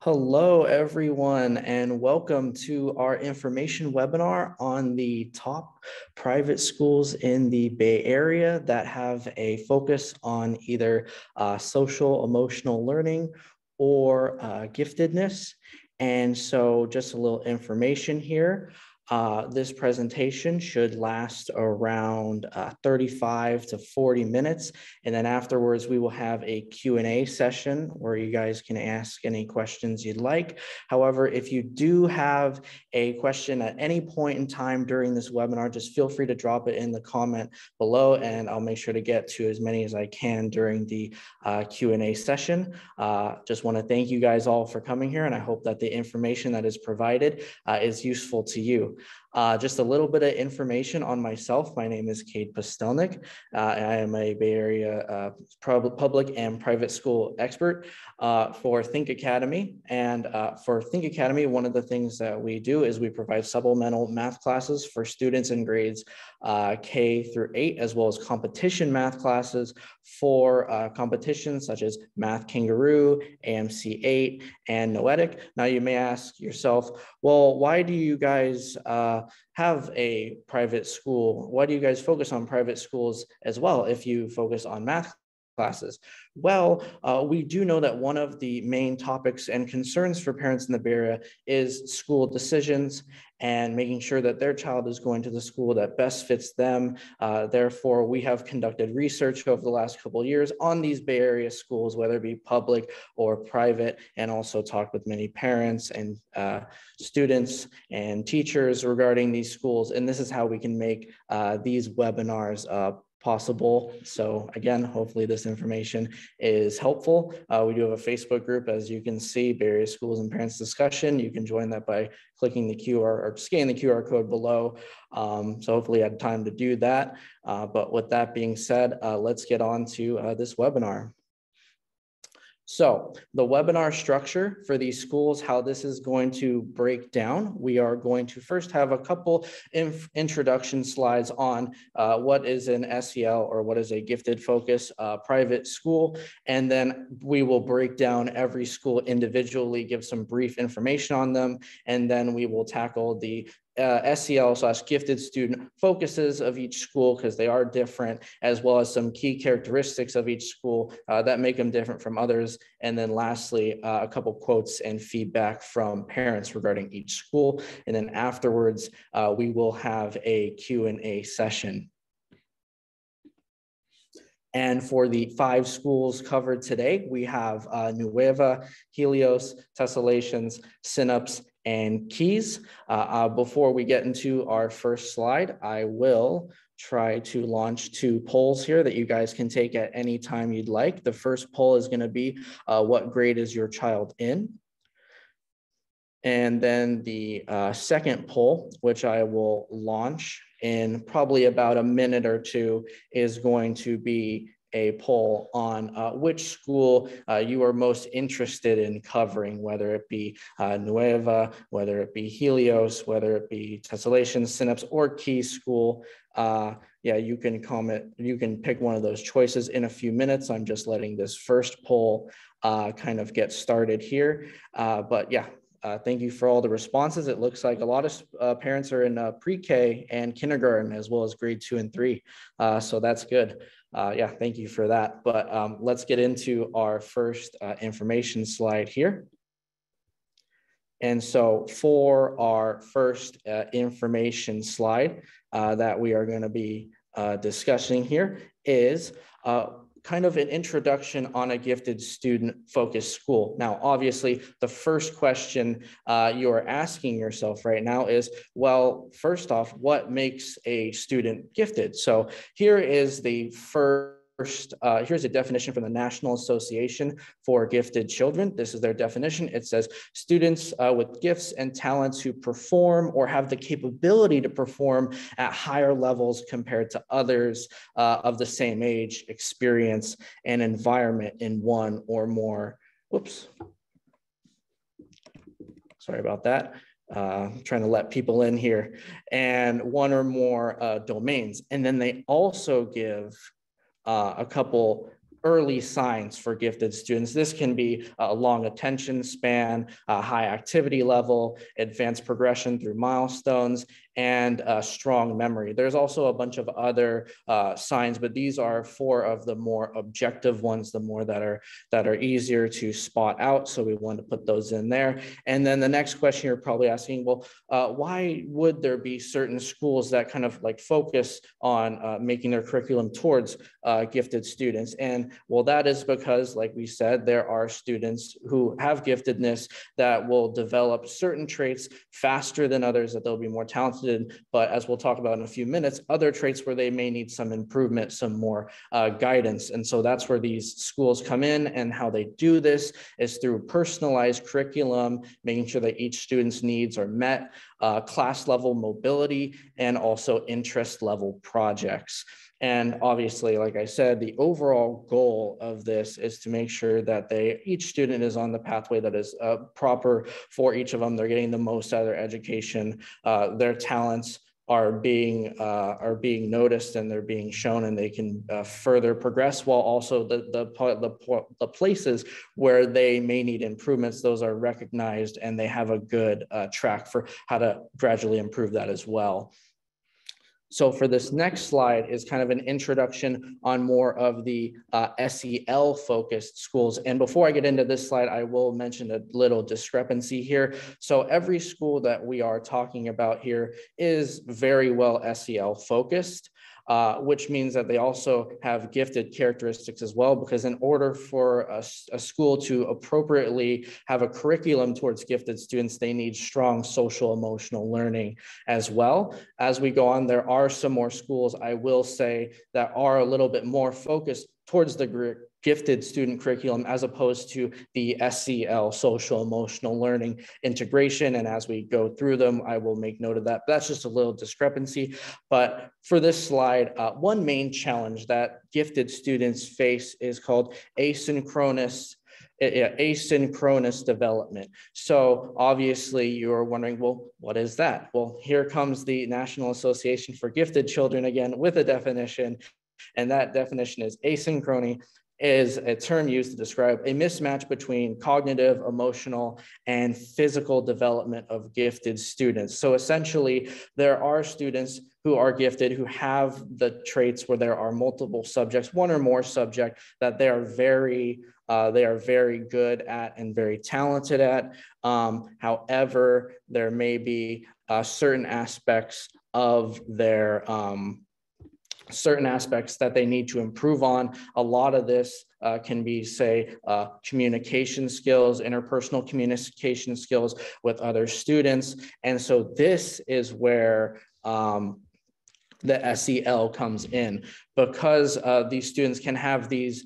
Hello, everyone, and welcome to our information webinar on the top private schools in the Bay Area that have a focus on either social emotional learning or giftedness. And so just a little information here. This presentation should last around 35 to 40 minutes. And then afterwards, we will have a Q&A session where you guys can ask any questions you'd like. However, if you do have a question at any point in time during this webinar, just feel free to drop it in the comment below, and I'll make sure to get to as many as I can during the Q&A session. Just want to thank you guys all for coming here, and I hope that the information that is provided is useful to you. Just a little bit of information on myself. My name is Cade Postelnick. I am a Bay Area public and private school expert for Think Academy. And for Think Academy, one of the things that we do is we provide supplemental math classes for students in grades K through 8, as well as competition math classes for competitions such as Math Kangaroo, AMC 8, and Noetic. Now you may ask yourself, well, why do you guys have a private school? Why do you guys focus on private schools as well if you focus on math classes? Well, we do know that one of the main topics and concerns for parents in the Bay Area is school decisions and making sure that their child is going to the school that best fits them. Therefore, we have conducted research over the last couple of years on these Bay Area schools, whether it be public or private, and also talked with many parents and students and teachers regarding these schools. And this is how we can make these webinars possible. So again, hopefully this information is helpful. We do have a Facebook group, as you can see, Bay Area Schools and Parents Discussion. You can join that by clicking the QR or scanning the QR code below. So hopefully you had time to do that. But with that being said, let's get on to this webinar. So the webinar structure for these schools, how this is going to break down, we are going to first have a couple introduction slides on what is an SEL or what is a gifted focus private school. And then we will break down every school individually, give some brief information on them. And then we will tackle the SEL/gifted student focuses of each school, because they are different, as well as some key characteristics of each school that make them different from others. And then lastly, a couple quotes and feedback from parents regarding each school. And then afterwards, we will have a Q&A session. And for the 5 schools covered today, we have Nueva, Helios, Tessellations, Synapse, and Keys. Before we get into our first slide, I will try to launch 2 polls here that you guys can take at any time you'd like. The first poll is going to be, what grade is your child in? And then the second poll, which I will launch in probably about a minute or 2, is going to be a poll on which school you are most interested in covering, whether it be Nueva, whether it be Helios, whether it be Tessellations, Synapse, or Key School. Yeah, you can comment, you can pick one of those choices in a few minutes. I'm just letting this first poll kind of get started here. But yeah. Thank you for all the responses. It looks like a lot of parents are in pre-K and kindergarten, as well as grade 2 and 3. So that's good. Yeah, thank you for that. But let's get into our first information slide here. And so for our first information slide that we are going to be discussing here is kind of an introduction on a gifted student focused school. Now, obviously, the first question you're asking yourself right now is, well, first off, what makes a student gifted? So here is the here's a definition from the National Association for Gifted Children. This is their definition. It says students with gifts and talents who perform or have the capability to perform at higher levels compared to others of the same age, experience, and environment in one or more. Whoops. Sorry about that. Trying to let people in here, and one or more domains. And then they also give a couple early signs for gifted students. This can be a long attention span, a high activity level, advanced progression through milestones, and strong memory. There's also a bunch of other signs, but these are 4 of the more objective ones, the more that are easier to spot out. So we want to put those in there. And then the next question you're probably asking, well, why would there be certain schools that kind of like focus on making their curriculum towards gifted students? And well, that is because, like we said, there are students who have giftedness that will develop certain traits faster than others, that they'll be more talented in. But as we'll talk about in a few minutes, other traits where they may need some improvement, some more guidance. And so that's where these schools come in, and how they do this is through personalized curriculum, making sure that each student's needs are met, class level mobility, and also interest level projects. And obviously, like I said, the overall goal of this is to make sure that each student is on the pathway that is proper for each of them. They're getting the most out of their education. Their talents are being noticed, and they're being shown, and they can further progress, while also the places where they may need improvements, those are recognized, and they have a good track for how to gradually improve that as well. So for this next slide is kind of an introduction on more of the SEL focused schools. And before I get into this slide, I will mention a little discrepancy here. So every school that we are talking about here is very well SEL focused. Which means that they also have gifted characteristics as well, because in order for a school to appropriately have a curriculum towards gifted students, they need strong social emotional learning as well. As we go on, there are some more schools, I will say, that are a little bit more focused towards the gifted student curriculum, as opposed to the SEL, social emotional learning integration. And as we go through them, I will make note of that. That's just a little discrepancy. But for this slide, one main challenge that gifted students face is called asynchronous development. So obviously you're wondering, well, what is that? Well, here comes the National Association for Gifted Children again with a definition. And that definition is asynchrony is a term used to describe a mismatch between cognitive, emotional, and physical development of gifted students. So essentially, there are students who are gifted, who have the traits where there are multiple subjects, one or more subject that they are very good at and very talented at. However, there may be certain aspects of their certain aspects that they need to improve on. A lot of this can be, say, communication skills, interpersonal communication skills with other students. And so this is where the SEL comes in, because these students can have these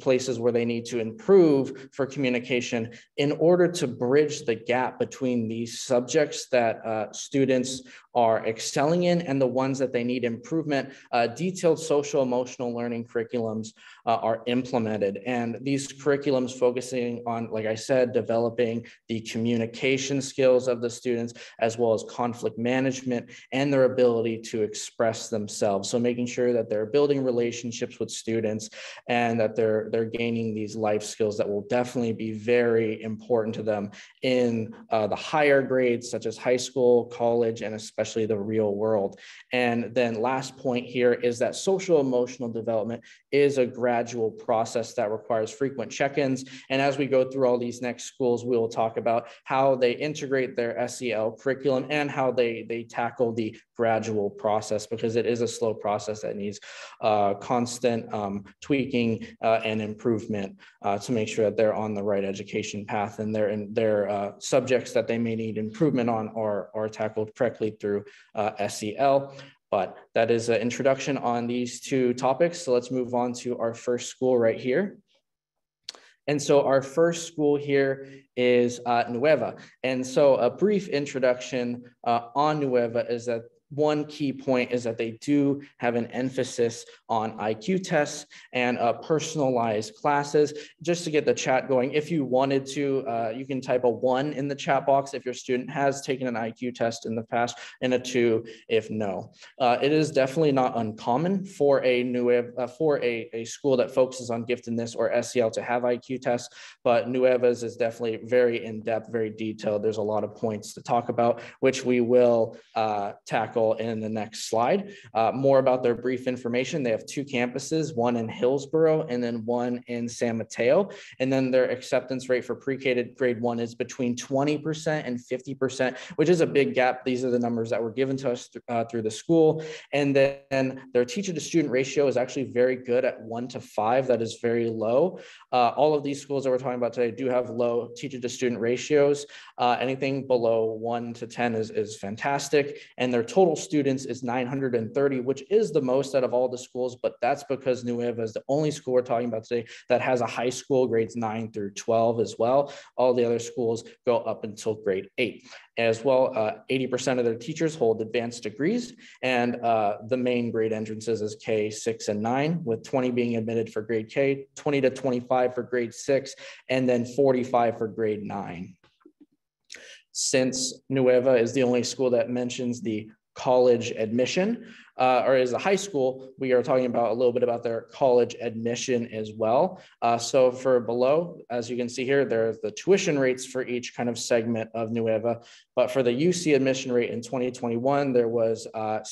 places where they need to improve for communication. In order to bridge the gap between these subjects that students are excelling in and the ones that they need improvement, detailed social emotional learning curriculums are implemented. And these curriculums focusing on, like I said, developing the communication skills of the students, as well as conflict management and their ability to express themselves. So making sure that they're building relationships with students, and that they're gaining these life skills that will definitely be very important to them in the higher grades, such as high school, college, and especially the real world. And then last point here is that social emotional development is a gradual process that requires frequent check-ins. And as we go through all these next schools, we will talk about how they integrate their SEL curriculum and how they tackle the gradual process, because it is a slow process that needs constant tweaking and improvement to make sure that they're on the right education path, and their subjects that they may need improvement on are tackled correctly through SEL. But that is an introduction on these two topics. So let's move on to our first school right here. And so our first school here is Nueva. And so a brief introduction on Nueva is that one key point is that they do have an emphasis on IQ tests and personalized classes. Just to get the chat going, if you wanted to, you can type a 1 in the chat box if your student has taken an IQ test in the past, and a 2 if no. It is definitely not uncommon for a a school that focuses on giftedness or SEL to have IQ tests, but Nueva's is definitely very in-depth, very detailed. There's a lot of points to talk about, which we will tackle in the next slide. More about their brief information. They have 2 campuses, one in Hillsborough and then one in San Mateo. And then their acceptance rate for pre-K to grade 1 is between 20% and 50%, which is a big gap. These are the numbers that were given to us through the school. And then their teacher to student ratio is actually very good at 1 to 5. That is very low. All of these schools that we're talking about today do have low teacher to student ratios. Anything below 1 to 10 is fantastic. And their total students is 930, which is the most out of all the schools, but that's because Nueva is the only school we're talking about today that has a high school grades 9 through 12 as well. All the other schools go up until grade 8. As well, 80% of their teachers hold advanced degrees, and the main grade entrances is K, 6, and 9, with 20 being admitted for grade K, 20 to 25 for grade 6, and then 45 for grade 9. Since Nueva is the only school that mentions the college admission, or as a high school, we are talking about a little bit about their college admission as well. So for below, as you can see here, there's the tuition rates for each kind of segment of Nueva. But for the UC admission rate in 2021, there was about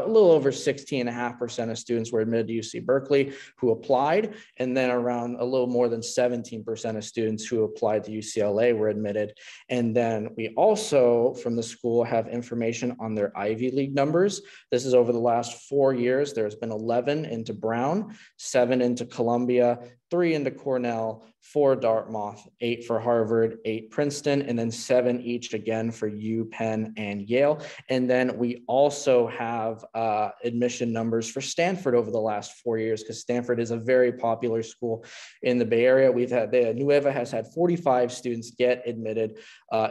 a little over 16.5% of students were admitted to UC Berkeley who applied, and then around a little more than 17% of students who applied to UCLA were admitted. And then we also, from the school, have information on their Ivy League numbers. This is over the last 4 years. There's been 11 into Brown, 7 into Columbia, 3 into Cornell, 4 Dartmouth, 8 for Harvard, 8 Princeton, and then 7 each again for UPenn and Yale. And then we also have admission numbers for Stanford over the last 4 years, because Stanford is a very popular school in the Bay Area. Nueva has had 45 students get admitted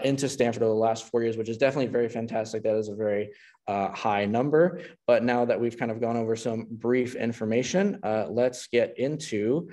into Stanford over the last 4 years, which is definitely very fantastic. That is a very high number. But now that we've kind of gone over some brief information, let's get into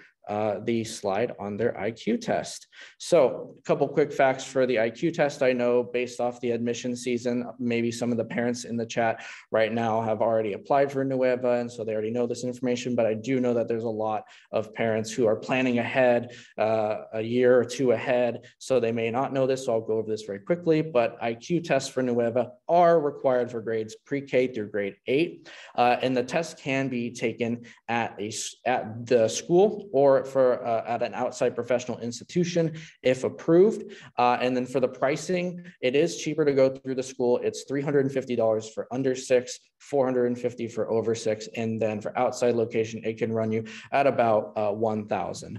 the slide on their IQ test. So a couple quick facts for the IQ test. I know based off the admission season, maybe some of the parents in the chat right now have already applied for Nueva, and so they already know this information, but I do know that there's a lot of parents who are planning ahead a year or 2 ahead, so they may not know this, so I'll go over this very quickly. But IQ tests for Nueva are required for grades pre-K through grade 8, and the test can be taken at the school or at an outside professional institution if approved. And then for the pricing, it is cheaper to go through the school. It's $350 for under 6, $450 for over 6, and then for outside location, it can run you at about $1,000.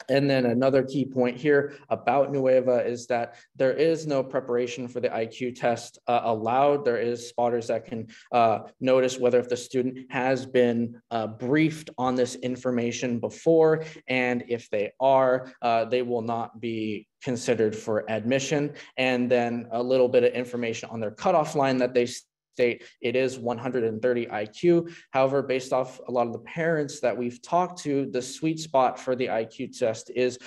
And then another key point here about Nueva is that there is no preparation for the IQ test allowed. There is spotters that can notice whether if the student has been briefed on this information before, and if they are, they will not be considered for admission. And then a little bit of information on their cutoff line that they state, it is 130 IQ. However, based off a lot of the parents that we've talked to, the sweet spot for the IQ test is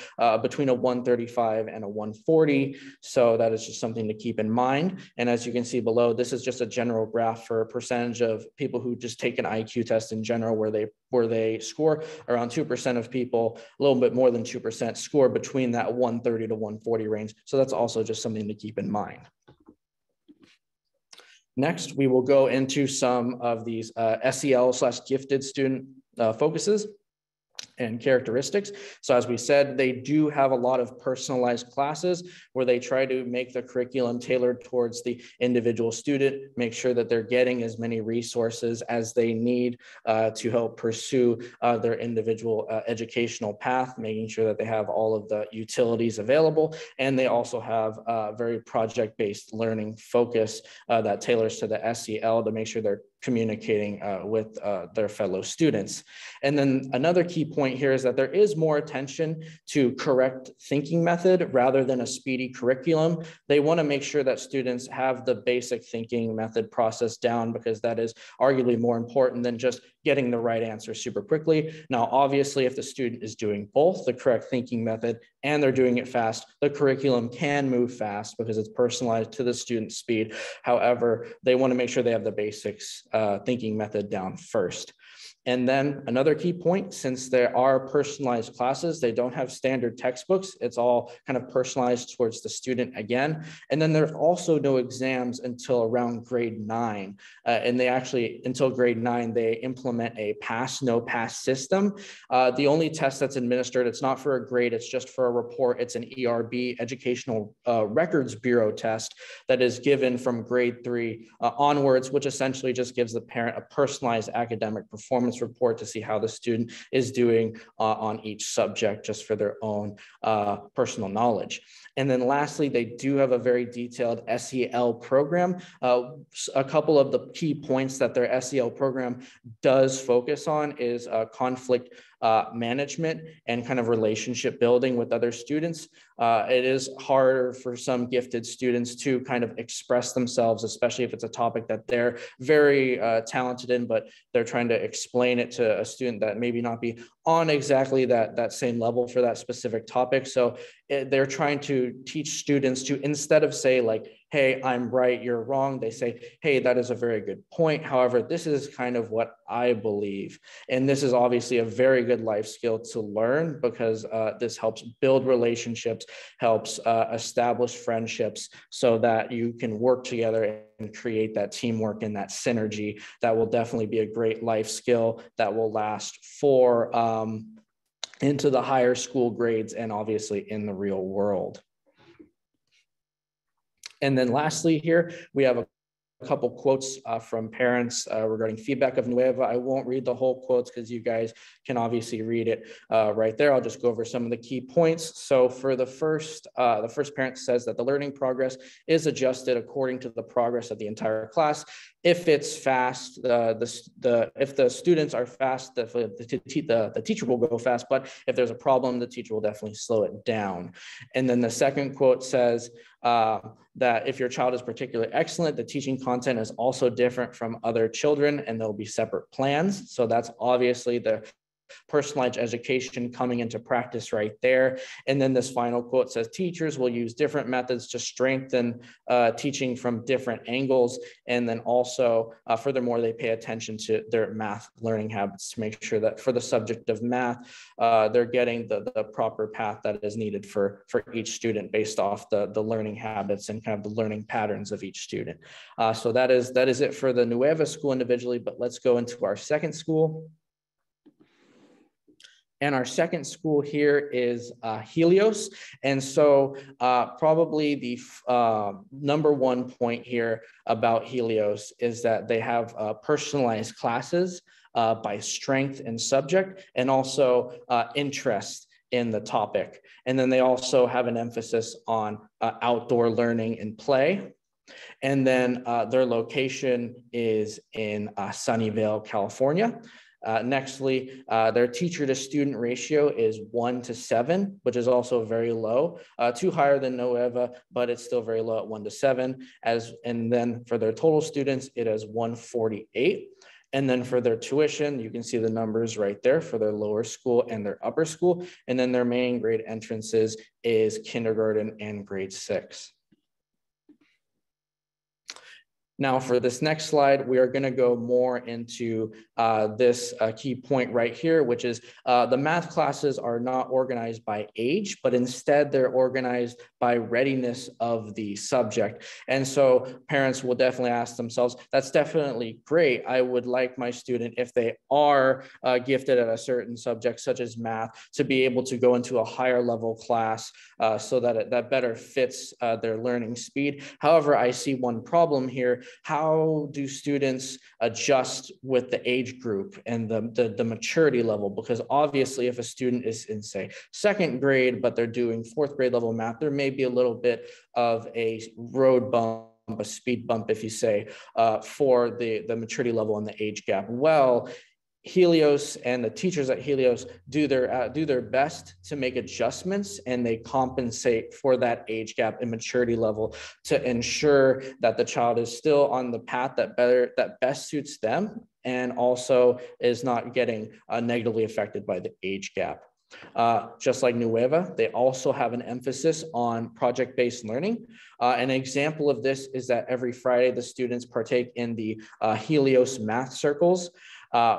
between a 135 and a 140. So that is just something to keep in mind. And as you can see below, this is just a general graph for a percentage of people who just take an IQ test in general, where they score around 2% of people, a little bit more than 2% score between that 130 to 140 range. So that's also just something to keep in mind. Next, we will go into some of these SEL/gifted student focuses and characteristics. So as we said, they do have a lot of personalized classes where they try to make the curriculum tailored towards the individual student, make sure that they're getting as many resources as they need to help pursue their individual educational path, making sure that they have all of the utilities available. And they also have a very project-based learning focus that tailors to the SEL to make sure they're communicating with their fellow students. And then another key point here is that there is more attention to correct thinking method rather than a speedy curriculum. They want to make sure that students have the basic thinking method process down, because that is arguably more important than just getting the right answer super quickly. Now, obviously, if the student is doing both the correct thinking method and they're doing it fast, the curriculum can move fast because it's personalized to the student's speed. However, they want to make sure they have the basics thinking method down first. And then another key point, since there are personalized classes, they don't have standard textbooks. It's all kind of personalized towards the student again. And then there's also no exams until around grade 9. And they actually, until grade 9, they implement a pass, no pass system. The only test that's administered, it's not for a grade, it's just for a report. It's an ERB, Educational Records Bureau test, that is given from grade 3 onwards, which essentially just gives the parent a personalized academic performance report to see how the student is doing on each subject, just for their own personal knowledge. And then lastly, they do have a very detailed SEL program. A couple of the key points that their SEL program does focus on is conflict management and kind of relationship building with other students. It is harder for some gifted students to kind of express themselves, especially if it's a topic that they're very talented in, but they're trying to explain it to a student that maybe not be on exactly that same level for that specific topic. So they're trying to teach students to, instead of say like, hey, I'm right, you're wrong, they say, hey, that is a very good point. However, this is kind of what I believe. And this is obviously a very good life skill to learn, because this helps build relationships, helps establish friendships, so that you can work together and create that teamwork and that synergy. That will definitely be a great life skill that will last for into the higher school grades and obviously in the real world. And then lastly here, we have a couple quotes from parents regarding feedback of Nueva. I won't read the whole quotes because you guys can obviously read it right there. I'll just go over some of the key points. So for the first parent says that the learning progress is adjusted according to the progress of the entire class. If it's fast, if the students are fast, the teacher will go fast, but if there's a problem, the teacher will definitely slow it down. And then the second quote says that if your child is particularly excellent, the teaching content is also different from other children, and there'll be separate plans. So that's obviously the personalized education coming into practice right there. And then this final quote says teachers will use different methods to strengthen teaching from different angles. And then also, furthermore, they pay attention to their math learning habits to make sure that for the subject of math, they're getting the proper path that is needed for each student based off the learning habits and kind of the learning patterns of each student. So that is it for the Nueva school individually, but let's go into our second school. And our second school here is Helios. And so probably the number one point here about Helios is that they have personalized classes by strength and subject, and also interest in the topic. And then they also have an emphasis on outdoor learning and play. And then their location is in Sunnyvale, California. Nextly, their teacher to student ratio is 1:7, which is also very low, 2 higher than Nueva, but it's still very low at 1:7. And then for their total students, it is 148. And then for their tuition, you can see the numbers right there for their lower school and their upper school. And then their main grade entrances is kindergarten and grade 6. Now for this next slide, we are going to go more into this key point right here, which is the math classes are not organized by age, but instead they're organized by readiness of the subject. And so parents will definitely ask themselves, that's definitely great. I would like my student, if they are gifted at a certain subject, such as math, to be able to go into a higher level class so that that better fits their learning speed. However, I see one problem here. How do students adjust with the age group and the maturity level? Because obviously if a student is in, say, second grade, but they're doing fourth grade level math, there may be a little bit of a road bump a speed bump, if you say, for the maturity level and the age gap. Well, Helios and the teachers at Helios do their best to make adjustments, and they compensate for that age gap and maturity level to ensure that the child is still on the path that best suits them, and also is not getting negatively affected by the age gap. Just like Nueva, they also have an emphasis on project-based learning. An example of this is that every Friday, the students partake in the Helios math circles,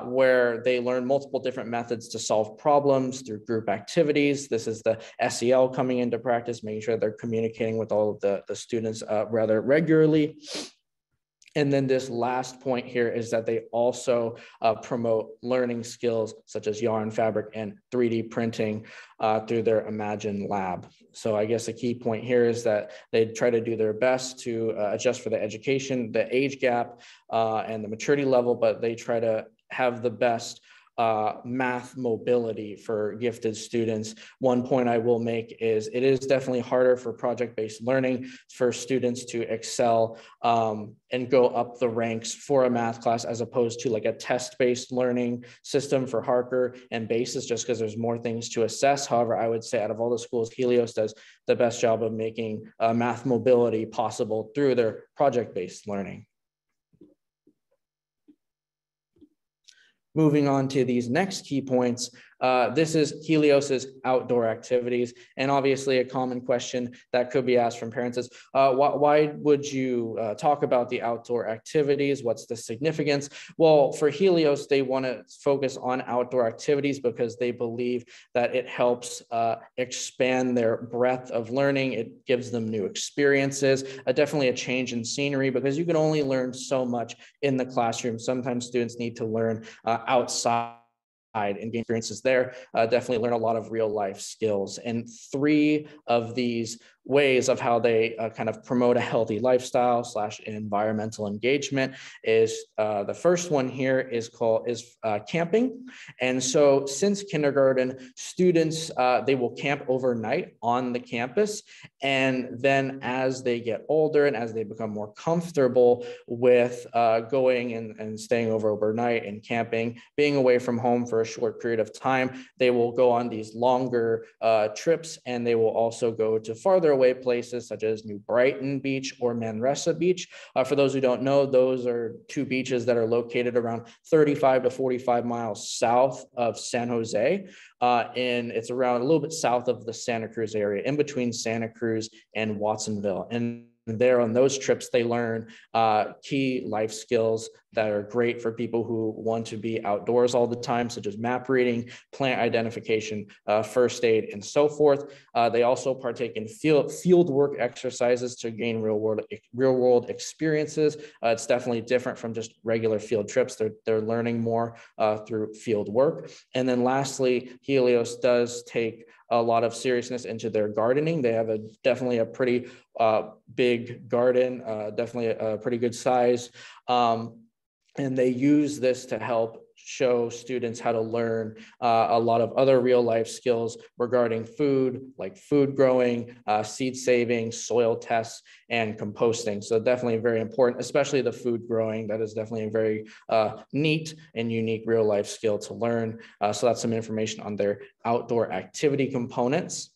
where they learn multiple different methods to solve problems through group activities. This is the SEL coming into practice, making sure they're communicating with all of the students rather regularly. And then this last point here is that they also promote learning skills such as yarn, fabric, and 3D printing through their Imagine Lab. So I guess the key point here is that they try to do their best to adjust for the education, the age gap, and the maturity level, but they try to have the best math mobility for gifted students. One point I will make is it is definitely harder for project-based learning for students to excel and go up the ranks for a math class, as opposed to like a test-based learning system for Harker and BASIS, just because there's more things to assess. However, I would say out of all the schools, Helios does the best job of making math mobility possible through their project-based learning. Moving on to these next key points, this is Helios's outdoor activities. And obviously a common question that could be asked from parents is, why would you talk about the outdoor activities? What's the significance? Well, for Helios, they want to focus on outdoor activities because they believe that it helps expand their breadth of learning. It gives them new experiences, definitely a change in scenery, because you can only learn so much in the classroom. Sometimes students need to learn outside and gain experiences there, definitely learn a lot of real life skills. And 3 of these ways of how they kind of promote a healthy lifestyle / environmental engagement is the first one here is camping. And so since kindergarten, students, they will camp overnight on the campus. And then as they get older and as they become more comfortable with going and staying overnight and camping, being away from home for a short period of time, they will go on these longer trips, and they will also go to farther away places such as New Brighton Beach or Manresa Beach. For those who don't know, those are 2 beaches that are located around 35 to 45 miles south of San Jose. And it's around a little bit south of the Santa Cruz area, in between Santa Cruz and Watsonville. And there on those trips, they learn key life skills that are great for people who want to be outdoors all the time, such as map reading, plant identification, first aid, and so forth. They also partake in field work exercises to gain real world experiences. It's definitely different from just regular field trips. They're learning more through field work. And then lastly, Helios does take a lot of seriousness into their gardening. They have definitely a pretty big garden, definitely a pretty good size. And they use this to help show students how to learn a lot of other real life skills regarding food, like food growing, seed saving, soil tests, and composting. So definitely very important, especially the food growing. That is definitely a very neat and unique real life skill to learn. So that's some information on their outdoor activity components.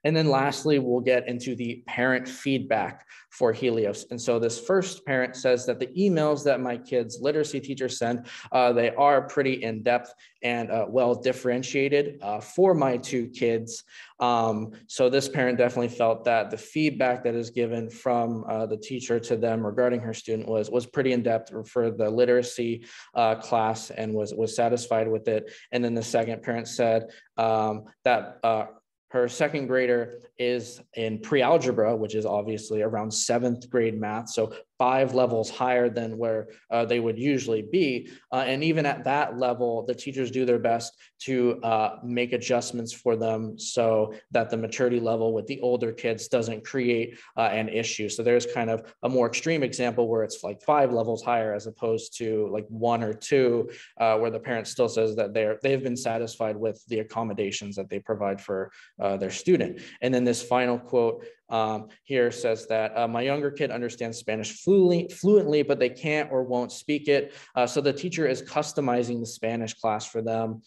And then lastly, we'll get into the parent feedback for Helios. And so this first parent says that the emails that my kids' literacy teachers send, they are pretty in-depth and well differentiated for my 2 kids. So this parent definitely felt that the feedback that is given from the teacher to them regarding her student was pretty in-depth for the literacy class, and was satisfied with it. And then the second parent said that her second grader is in pre-algebra, which is obviously around 7th grade math. So 5 levels higher than where they would usually be. And even at that level, the teachers do their best to make adjustments for them so that the maturity level with the older kids doesn't create an issue. So there's kind of a more extreme example where it's like 5 levels higher as opposed to like 1 or 2, where the parent still says that they've been satisfied with the accommodations that they provide for their student. And then this final quote here says that my younger kid understands Spanish fluently, but they can't or won't speak it. So the teacher is customizing the Spanish class for them.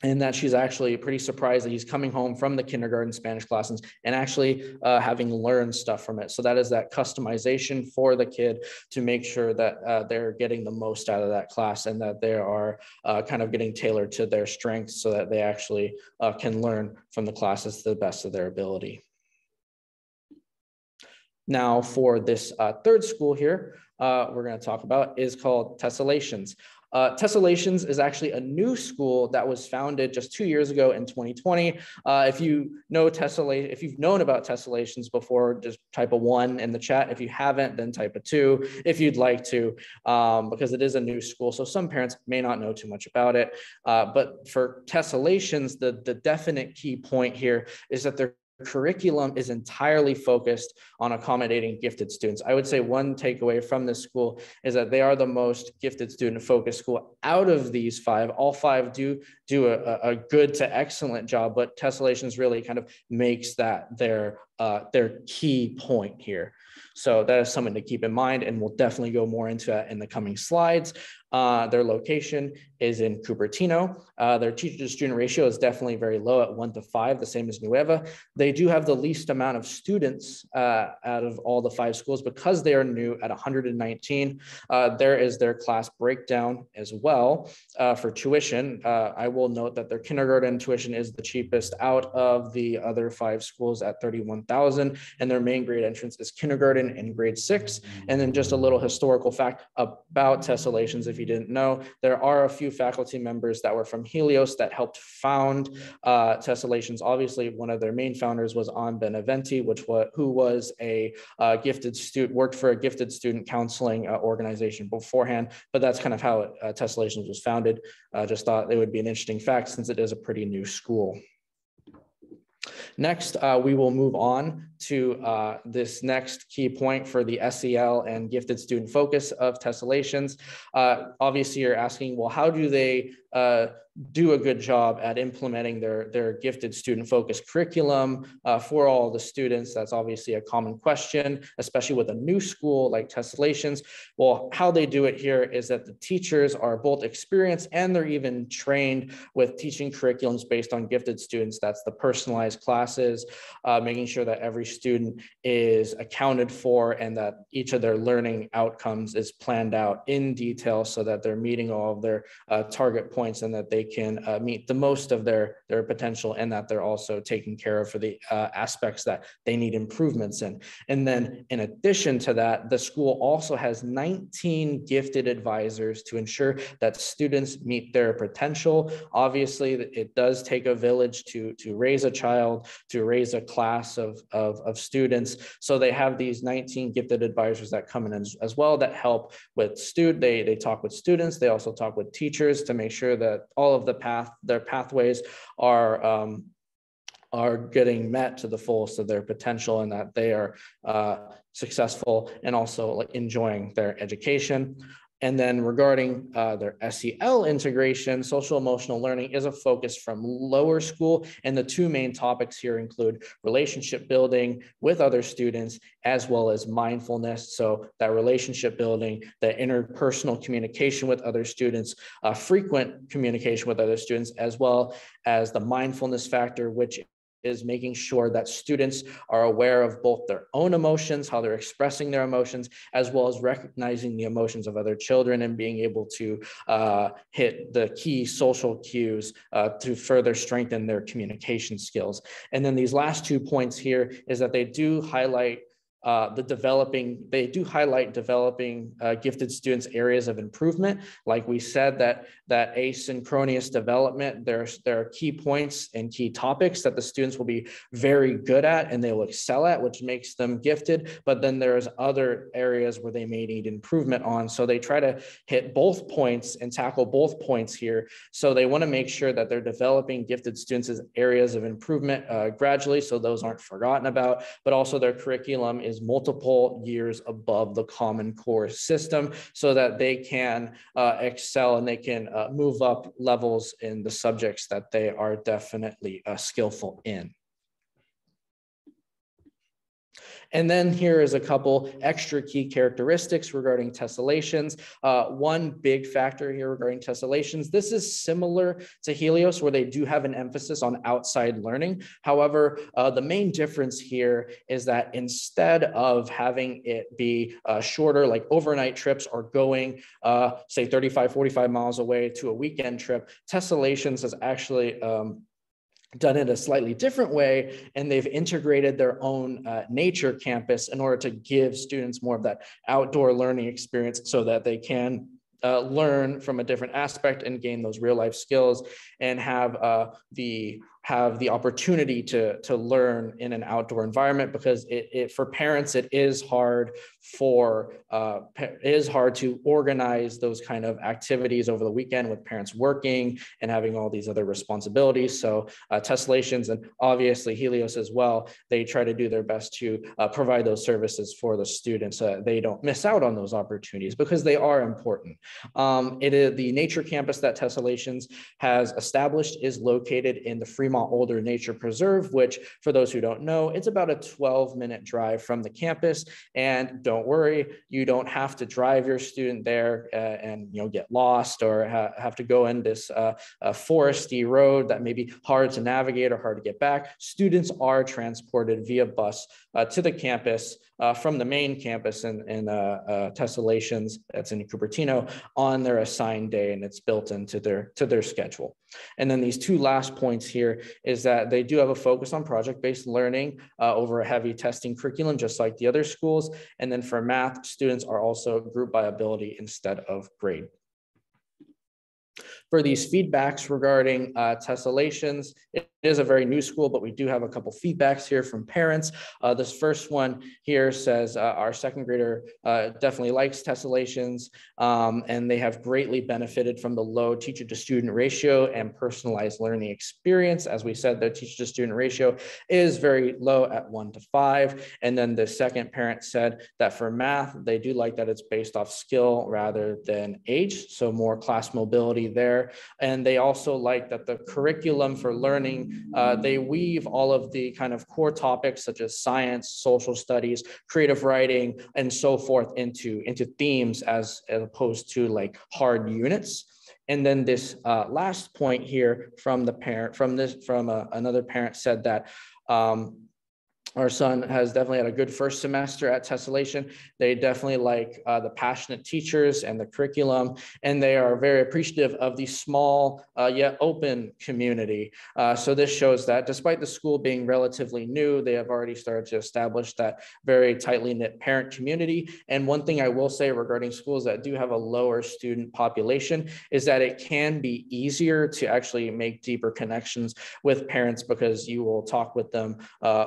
And that she's actually pretty surprised that he's coming home from the kindergarten Spanish classes and actually having learned stuff from it. So that is that customization for the kid to make sure that they're getting the most out of that class and that they are kind of getting tailored to their strengths so that they actually can learn from the classes to the best of their ability. Now for this third school here, we're going to talk about is called Tessellations. Tessellations is actually a new school that was founded just 2 years ago in 2020. If you know if you've known about Tessellations before, just type a 1 in the chat. If you haven't, then type a 2 if you'd like to, because it is a new school. So some parents may not know too much about it. But for Tessellations, the definite key point here is that their curriculum is entirely focused on accommodating gifted students. I would say one takeaway from this school is that they are the most gifted student focused school out of these 5. All 5 do a good to excellent job, but Tessellations really kind of makes that their key point here. So that is something to keep in mind, and we'll definitely go more into that in the coming slides. Their location is in Cupertino. Their teacher to student ratio is definitely very low at 1 to 5, the same as Nueva. They do have the least amount of students out of all the 5 schools because they are new at 119. There is their class breakdown as well for tuition. I will note that their kindergarten tuition is the cheapest out of the other 5 schools at $31,000, and their main grade entrance is kindergarten and grade 6. And then just a little historical fact about Tessellations, if you didn't know, there are a few faculty members that were from Helios that helped found Tessellations. Obviously, one of their main founders was Ann Beneventi, who was a gifted student, worked for a gifted student counseling organization beforehand, but that's kind of how Tessellations was founded. Just thought it would be an interesting fact since it is a pretty new school. Next, we will move on to this next key point for the SEL and gifted student focus of Tessellations. Obviously, you're asking, well, how do they do a good job at implementing their gifted student focused curriculum for all the students? That's obviously a common question, especially with a new school like Tessellations. Well, how they do it here is that the teachers are both experienced and they're even trained with teaching curriculums based on gifted students. That's the personalized classes, making sure that every student is accounted for and that each of their learning outcomes is planned out in detail so that they're meeting all of their target points and that they can meet the most of their potential, and that they're also taken care of for the aspects that they need improvements in. And then in addition to that, the school also has 19 gifted advisors to ensure that students meet their potential. Obviously, it does take a village to raise a child, to raise a class of students. So they have these 19 gifted advisors that come in as well that help with they talk with students. They also talk with teachers to make sure that all of their pathways are getting met to the fullest of their potential and that they are successful and also like enjoying their education. And then regarding their SEL integration, social emotional learning is a focus from lower school. And the 2 main topics here include relationship building with other students, as well as mindfulness. So that relationship building, the interpersonal communication with other students, frequent communication with other students, as well as the mindfulness factor, which is making sure that students are aware of both their own emotions, how they're expressing their emotions, as well as recognizing the emotions of other children and being able to hit the key social cues to further strengthen their communication skills. And then these last 2 points here is that they do highlight developing gifted students' areas of improvement. Like we said, that that asynchronous development, there are key points and key topics that the students will be very good at and they will excel at, which makes them gifted. But then there's other areas where they may need improvement on. So they try to hit both points and tackle both points here. So they want to make sure that they're developing gifted students as areas of improvement gradually, so those aren't forgotten about, but also their curriculum is multiple years above the Common Core system so that they can excel and they can move up levels in the subjects that they are definitely skillful in. And then here is a couple extra key characteristics regarding tessellations. One big factor here regarding tessellations, this is similar to Helios where they do have an emphasis on outside learning. However, the main difference here is that instead of having it be shorter, like overnight trips or going, say 35, 45 miles away to a weekend trip, tessellations has actually done it a slightly different way, and they've integrated their own nature campus in order to give students more of that outdoor learning experience so that they can learn from a different aspect and gain those real life skills and have the opportunity to learn in an outdoor environment, because for parents it is hard to organize those kind of activities over the weekend with parents working and having all these other responsibilities. So Tessellations and obviously Helios as well, they try to do their best to provide those services for the students so that they don't miss out on those opportunities, because they are important. It is the nature campus that Tessellations has established is located in the Fremont Older Nature Preserve, which for those who don't know, it's about a 12-minute drive from the campus. And don't worry, you don't have to drive your student there and get lost or have to go in this foresty road that may be hard to navigate or hard to get back. Students are transported via bus to the campus from the main campus in Tessellations, that's in Cupertino, on their assigned day, and it's built into their schedule. And then these two last points here is that they do have a focus on project-based learning over a heavy testing curriculum, just like the other schools. And then for math, students are also grouped by ability instead of grade. For these feedbacks regarding Tessellations, it is a very new school, but we do have a couple feedbacks here from parents. This first one here says our second grader definitely likes Tessellations, and they have greatly benefited from the low teacher to student ratio and personalized learning experience. As we said, their teacher to student ratio is very low at 1 to 5. And then the second parent said that for math, they do like that it's based off skill rather than age, so more class mobility there. And they also like that the curriculum for learning, they weave all of the kind of core topics such as science, social studies, creative writing, and so forth into themes as opposed to like hard units. And then this last point here from the parent, from another parent said that our son has definitely had a good first semester at Tessellation. They definitely like the passionate teachers and the curriculum, and they are very appreciative of the small yet open community. So this shows that despite the school being relatively new, they have already started to establish that very tightly knit parent community. And one thing I will say regarding schools that do have a lower student population is that it can be easier to actually make deeper connections with parents, because you will talk with them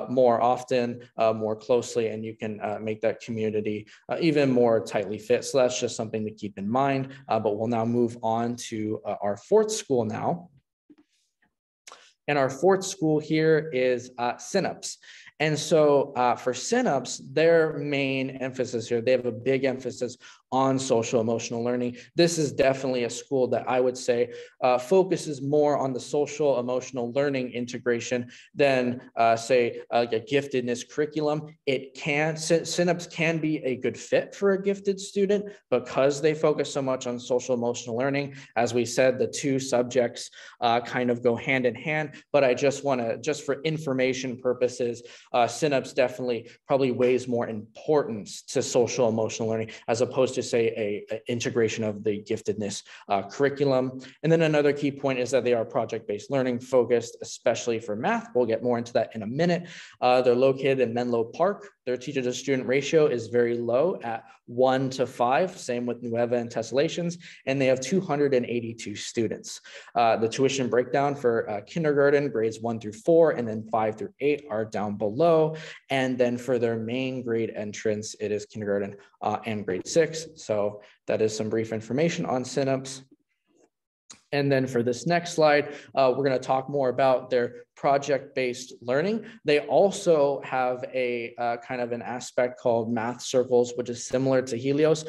more often, more closely, and you can make that community even more tightly fit. So that's just something to keep in mind. But we'll now move on to our fourth school now. And our fourth school here is Synapse. And so for Synapse, their main emphasis here, they have a big emphasis on social emotional learning. This is definitely a school that I would say focuses more on the social emotional learning integration than say like a giftedness curriculum. Synapse can be a good fit for a gifted student because they focus so much on social emotional learning. As we said, the two subjects kind of go hand in hand, but I just want to, just for information purposes, Synapse definitely probably weighs more importance to social emotional learning as opposed to, say, a integration of the giftedness curriculum. And then another key point is that they are project-based learning focused, especially for math. We'll get more into that in a minute. They're located in Menlo Park. Their teacher to student ratio is very low at 1 to 5, same with Nueva and Tessellations, and they have 282 students. The tuition breakdown for kindergarten, grades 1 through 4, and then 5 through 8 are down below. And then for their main grade entrance, it is kindergarten and grade 6. So that is some brief information on Synapse. And then for this next slide, we're going to talk more about their project-based learning. They also have a kind of an aspect called math circles, which is similar to Helios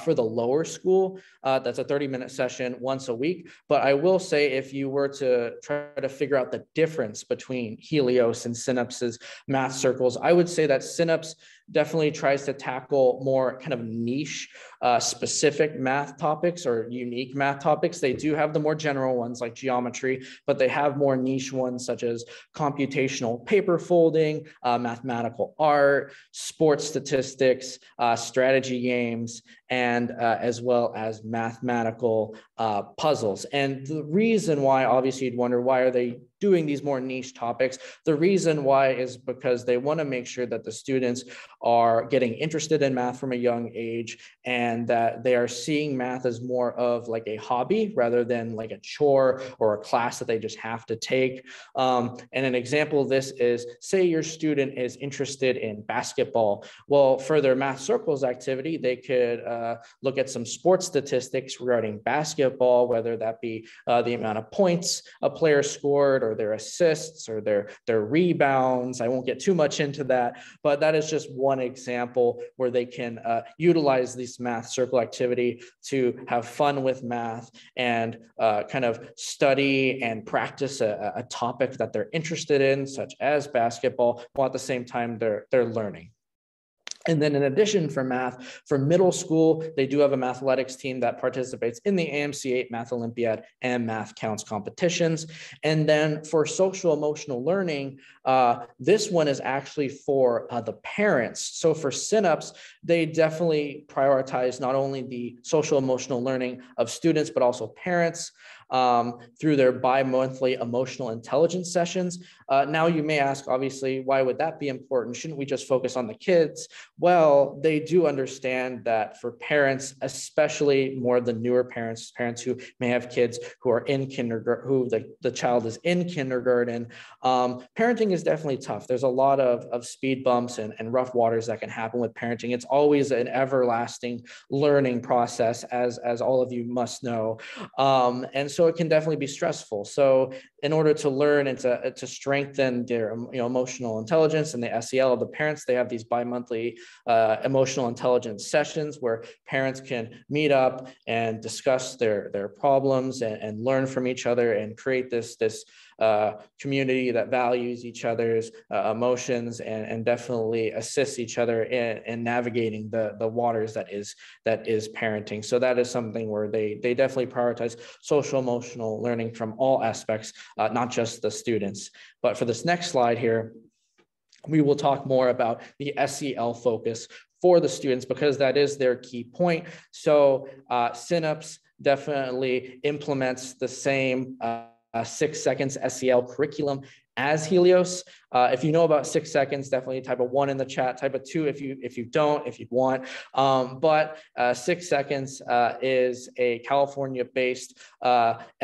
for the lower school. That's a 30-minute session once a week. But I will say, if you were to try to figure out the difference between Helios and Synapse's math circles, I would say that Synapse definitely tries to tackle more kind of niche specific math topics or unique math topics. They do have the more general ones like geometry, but they have more niche ones such as computational paper folding, mathematical art, sports statistics, strategy games, and as well as mathematical puzzles. And the reason why, obviously you'd wonder, why are they doing these more niche topics? The reason why is because they want to make sure that the students are getting interested in math from a young age, and that they are seeing math as more of like a hobby rather than like a chore or a class that they just have to take. And an example of this is, say your student is interested in basketball. Well, for their math circles activity, they could look at some sports statistics regarding basketball, whether that be the amount of points a player scored, or their assists, or their rebounds. I won't get too much into that, but that is just one example where they can utilize this math circle activity to have fun with math and kind of study and practice a topic that they're interested in, such as basketball, while at the same time they're learning. And then in addition, for math, for middle school, they do have a mathletics team that participates in the AMC 8 Math Olympiad and Math Counts competitions. And then for social emotional learning, this one is actually for the parents. So for Synapse, they definitely prioritize not only the social emotional learning of students, but also parents through their bi-monthly emotional intelligence sessions. Now you may ask, obviously, why would that be important? Shouldn't we just focus on the kids? Well, they do understand that for parents, especially more of the newer parents who may have kids who are in kindergarten, who the child is in kindergarten, parenting is definitely tough. There's a lot of speed bumps and rough waters that can happen with parenting. It's always an everlasting learning process, as all of you must know. And so it can definitely be stressful. So in order to learn and to strengthen their emotional intelligence and the SEL of the parents, they have these bi-monthly emotional intelligence sessions where parents can meet up and discuss their problems and learn from each other and create this community that values each other's emotions and definitely assists each other in navigating the waters that is parenting. So that is something where they definitely prioritize social emotional learning from all aspects, not just the students. But for this next slide here, we will talk more about the SEL focus for the students, because that is their key point. So Synapse definitely implements the same 6 seconds SEL curriculum as Helios. If you know about 6 seconds, definitely type a 1 in the chat, type a 2 if you don't, if you want. But 6 seconds is a California-based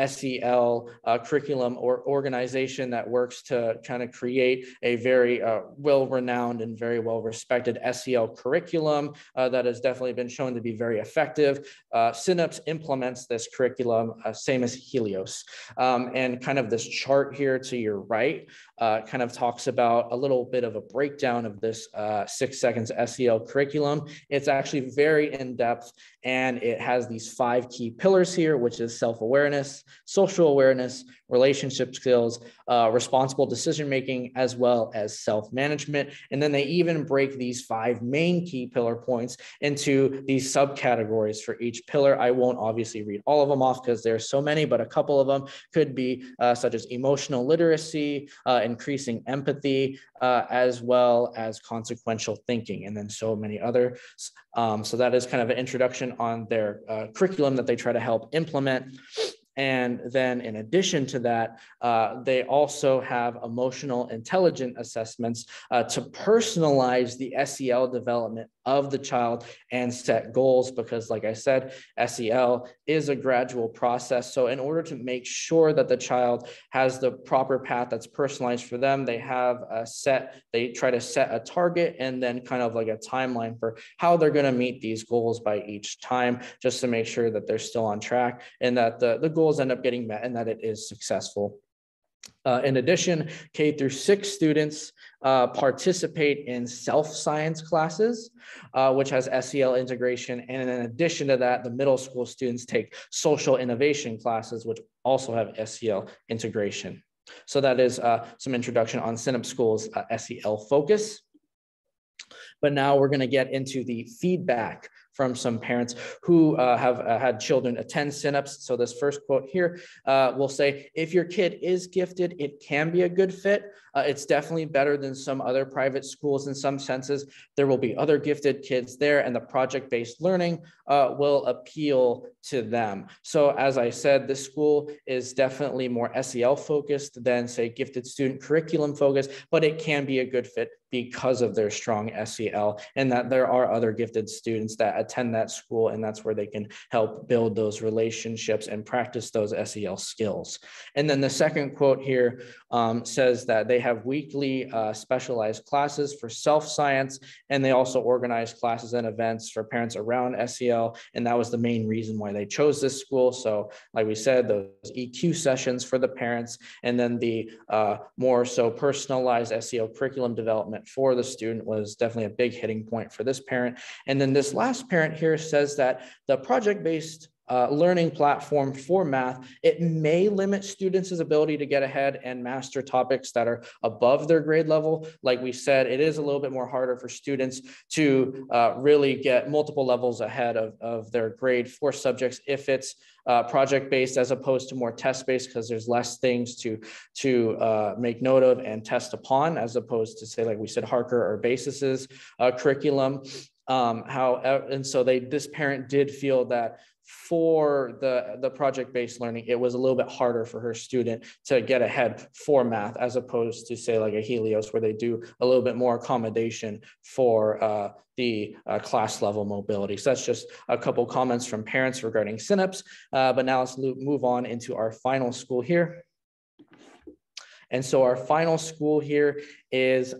SEL curriculum or organization that works to kind of create a very well-renowned and very well-respected SEL curriculum that has definitely been shown to be very effective. Synapse implements this curriculum, same as Helios. And kind of this chart here to your right kind of talks about a little bit of a breakdown of this 6 seconds SEL curriculum. It's actually very in-depth, and it has these 5 key pillars here, which is self-awareness, social awareness, relationship skills, responsible decision-making, as well as self-management. And then they even break these 5 main key pillar points into these subcategories for each pillar. I won't obviously read all of them off because there are so many, but a couple of them could be such as emotional literacy, increasing empathy, as well as consequential thinking, and then so many others. So that is kind of an introduction on their curriculum that they try to help implement. And then in addition to that, they also have emotional intelligence assessments to personalize the SEL development of the child and set goals, because like I said, SEL is a gradual process. So in order to make sure that the child has the proper path that's personalized for them, they try to set a target and then kind of like a timeline for how they're going to meet these goals by each time, just to make sure that they're still on track and that the goals end up getting met and that it is successful. In addition, K-6 students participate in self-science classes, which has SEL integration. And in addition to that, the middle school students take social innovation classes, which also have SEL integration. So that is some introduction on Synapse School's SEL focus. But now we're going to get into the feedback from some parents who have had children attend Synapse. So this first quote here will say, if your kid is gifted, it can be a good fit. It's definitely better than some other private schools in some senses. There will be other gifted kids there, and the project-based learning will appeal to them. So as I said, this school is definitely more SEL focused than, say, gifted student curriculum focused, but it can be a good fit because of their strong SEL, and that there are other gifted students that attend that school, and that's where they can help build those relationships and practice those SEL skills. And then the second quote here says that they have weekly specialized classes for self-science, and they also organize classes and events for parents around SEL, and that was the main reason why they chose this school. So like we said, those EQ sessions for the parents, and then the more so personalized SEL curriculum development for the student was definitely a big hitting point for this parent. And then this last parent here says that the project-based learning platform for math, it may limit students' ability to get ahead and master topics that are above their grade level. Like we said, it is a little bit more harder for students to really get multiple levels ahead of their grade for subjects if it's project-based as opposed to more test-based, because there's less things to make note of and test upon, as opposed to, say, like we said, Harker or Basis's curriculum. And so this parent did feel that for the project-based learning, it was a little bit harder for her student to get ahead for math, as opposed to, say, like a Helios, where they do a little bit more accommodation for the class level mobility. So that's just a couple comments from parents regarding Synapse. But now let's move on into our final school here. And so our final school here is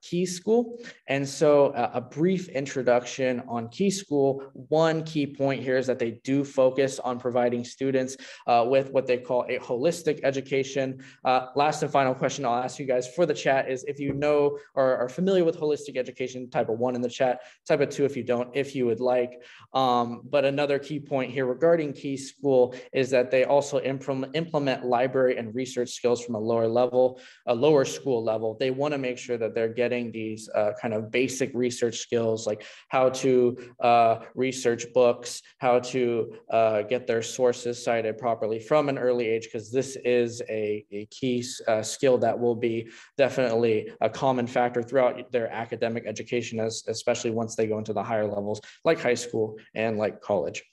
Key School. And so a brief introduction on Key School. One key point here is that they do focus on providing students with what they call a holistic education. Last and final question I'll ask you guys for the chat is, if you know or are familiar with holistic education, type of 1 in the chat, type of 2 if you don't, if you would like. But another key point here regarding Key School is that they also implement library and research skills from a lower school level. They want to make sure that they're getting these kind of basic research skills, like how to research books, how to get their sources cited properly from an early age, because this is a key skill that will be definitely a common factor throughout their academic education, especially once they go into the higher levels like high school and like college.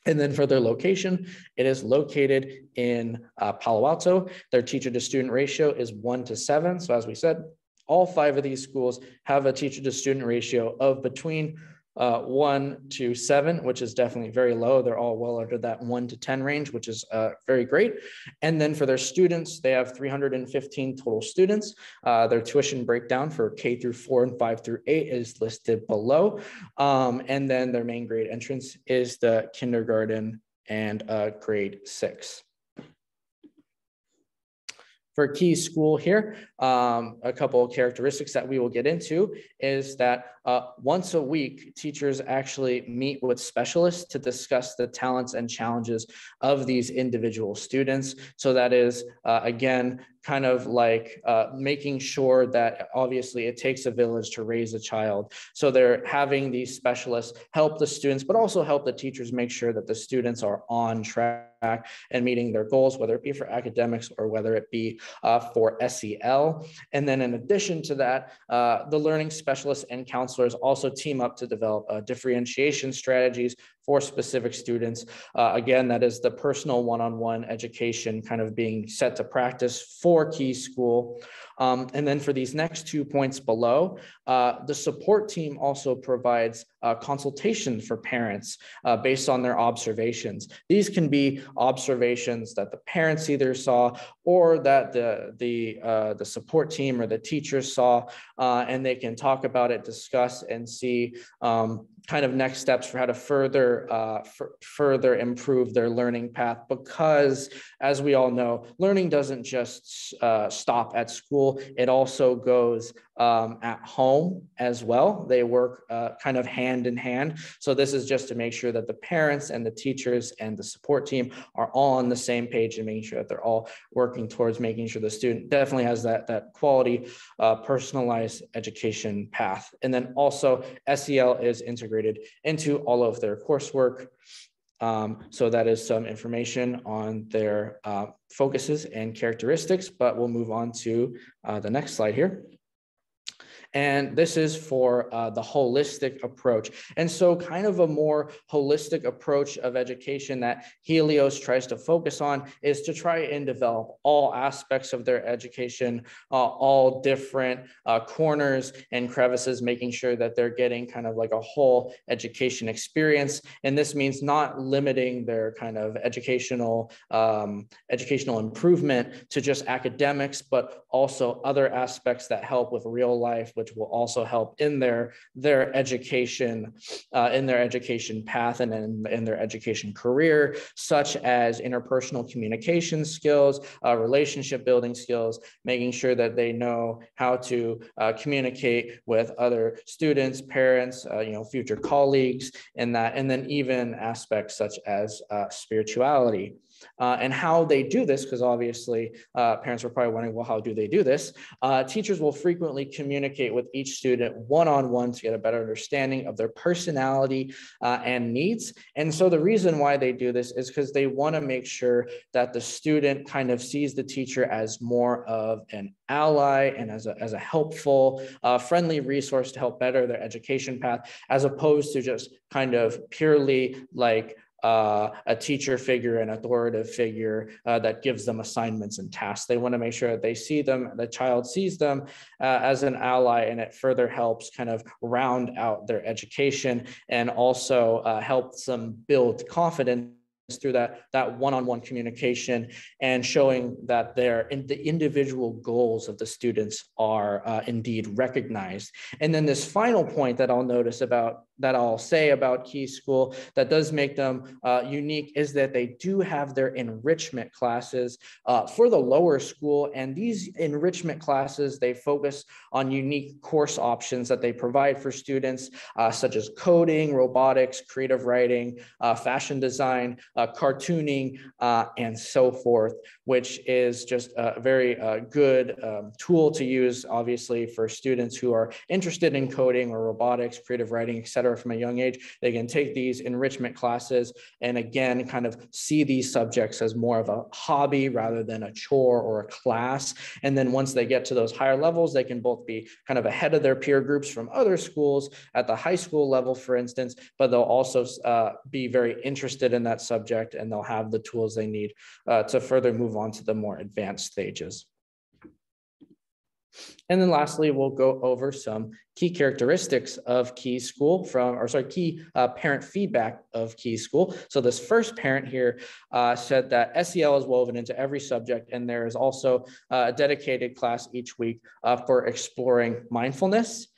And then for their location, it is located in Palo Alto. Their teacher to student ratio is 1:7. So as we said, all 5 of these schools have a teacher to student ratio of between 1:7, which is definitely very low. They're all well under that 1:10 range, which is very great. And then for their students, they have 315 total students. Their tuition breakdown for K-4 and 5-8 is listed below. And then their main grade entrance is the kindergarten and grade 6. For Key School here, a couple of characteristics that we will get into is that once a week, teachers actually meet with specialists to discuss the talents and challenges of these individual students. So that is, again, kind of like making sure that obviously it takes a village to raise a child. So they're having these specialists help the students, but also help the teachers make sure that the students are on track and meeting their goals, whether it be for academics or whether it be for SEL. And then in addition to that, the learning specialists and counselors also team up to develop differentiation strategies for specific students. Again, that is the personal one-on-one education kind of being set to practice for Key School. And then for these next 2 points below, the support team also provides consultation for parents based on their observations. These can be observations that the parents either saw or that the support team or the teachers saw, and they can talk about it, discuss, and see kind of next steps for how to further improve their learning path, because as we all know, learning doesn't just stop at school. It also goes at home as well. They work kind of hand in hand. So this is just to make sure that the parents and the teachers and the support team are all on the same page and making sure that they're all working towards making sure the student definitely has that quality personalized education path. And then also SEL is integrated into all of their coursework. So that is some information on their focuses and characteristics, but we'll move on to the next slide here. And this is for the holistic approach. And so kind of a more holistic approach of education that Helios tries to focus on is to try and develop all aspects of their education, all different corners and crevices, making sure that they're getting kind of like a whole education experience. And this means not limiting their kind of educational improvement to just academics, but also other aspects that help with real life, which will also help in their education path and in their education career, such as interpersonal communication skills, relationship building skills, making sure that they know how to communicate with other students, parents, future colleagues, and then even aspects such as spirituality. And how they do this, because obviously parents are probably wondering, well, how do they do this? Teachers will frequently communicate with each student one-on-one to get a better understanding of their personality and needs. And so the reason why they do this is because they want to make sure that the student kind of sees the teacher as more of an ally and as a helpful, friendly resource to help better their education path, as opposed to just kind of purely like a teacher figure, an authoritative figure that gives them assignments and tasks. They want to make sure that they see them, the child sees them as an ally, and it further helps kind of round out their education and also helps them build confidence through that one-on-one communication and showing that the individual goals of the students are indeed recognized. And then this final point that I'll say about Key School that does make them unique is that they do have their enrichment classes for the lower school. And these enrichment classes, they focus on unique course options that they provide for students, such as coding, robotics, creative writing, fashion design, cartooning, and so forth, which is just a very good tool to use, obviously, for students who are interested in coding or robotics, creative writing, et cetera, from a young age. They can take these enrichment classes and again, kind of see these subjects as more of a hobby rather than a chore or a class. And then once they get to those higher levels, they can both be kind of ahead of their peer groups from other schools at the high school level, for instance, but they'll also be very interested in that subject, and they'll have the tools they need to further move on to the more advanced stages. And then lastly, we'll go over some key characteristics of Key School key parent feedback of Key School. So this first parent here said that SEL is woven into every subject, and there is also a dedicated class each week for exploring mindfulness.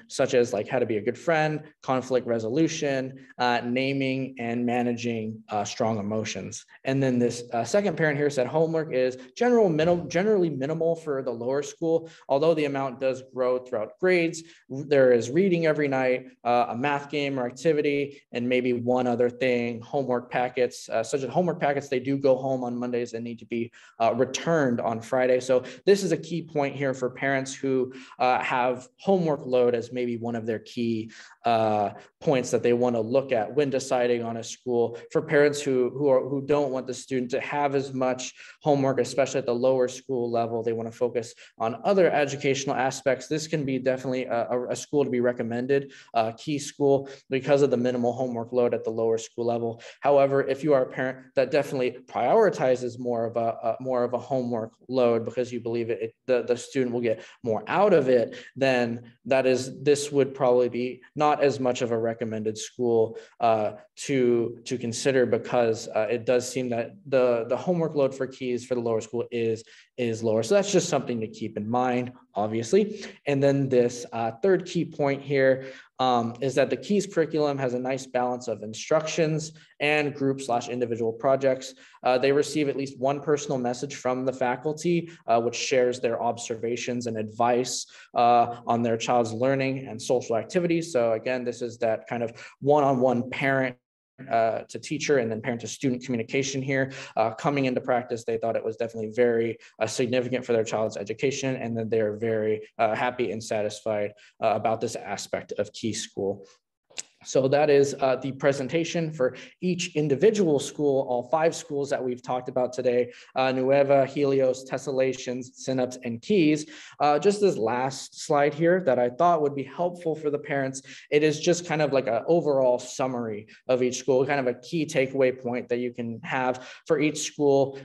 such as like how to be a good friend, conflict resolution, naming and managing strong emotions. And then this second parent here said homework is generally minimal for the lower school, although the amount does grow throughout grades. There is reading every night, a math game or activity, and maybe one other thing, homework packets, such as homework packets, they do go home on Mondays and need to be returned on Friday. So this is a key point here for parents who have homework load as maybe one of their key points that they want to look at when deciding on a school. For parents who don't want the student to have as much homework, especially at the lower school level, they want to focus on other educational aspects. This can be definitely a school to be recommended, key school, because of the minimal homework load at the lower school level. However, if you are a parent that definitely prioritizes more of a homework load because you believe the student will get more out of it, then this would probably be not as much of a recommended school to consider, because it does seem that the homework load for keys for the lower school is lower. So that's just something to keep in mind, obviously. And then this third key point here is that the KEYS curriculum has a nice balance of instructions and group/individual projects. They receive at least one personal message from the faculty, which shares their observations and advice on their child's learning and social activities. So again, this is that kind of one-on-one parent to teacher and then parent to student communication here. Coming into practice, they thought it was definitely very significant for their child's education, and that they're very happy and satisfied about this aspect of Key School. So that is the presentation for each individual school, all 5 schools that we've talked about today, Nueva, Helios, Tessellations, Synapse, and Keys. Just this last slide here that I thought would be helpful for the parents. It is just kind of like an overall summary of each school, kind of a key takeaway point that you can have for each school.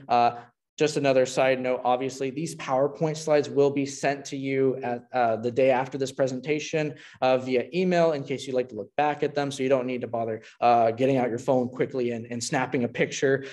Just another side note, obviously, these PowerPoint slides will be sent to you at the day after this presentation via email in case you'd like to look back at them. So you don't need to bother getting out your phone quickly and snapping a picture.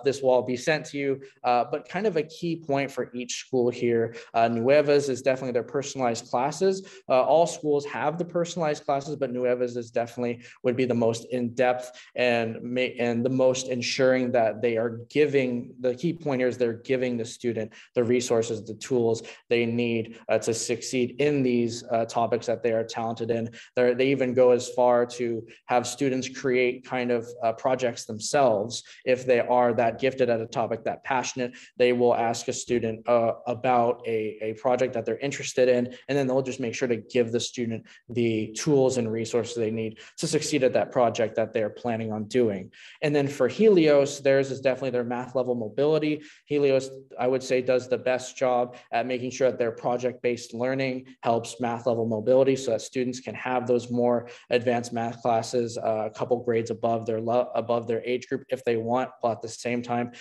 This will all be sent to you. But kind of a key point for each school here, Nueva's is definitely their personalized classes. All schools have the personalized classes, but Nueva's is definitely would be the most in-depth and the most ensuring that they are giving, the key point here is they're giving the student the resources, the tools they need to succeed in these topics that they are talented in. They even go as far to have students create kind of projects themselves. If they are that gifted at a topic, that passionate, they will ask a student about a project that they're interested in, and then they'll just make sure to give the student the tools and resources they need to succeed at that project that they're planning on doing. And then for Helios, theirs is definitely their math level mobility. Helios, I would say, does the best job at making sure that their project-based learning helps math level mobility so that students can have those more advanced math classes a couple grades above their age group if they want, while at the same time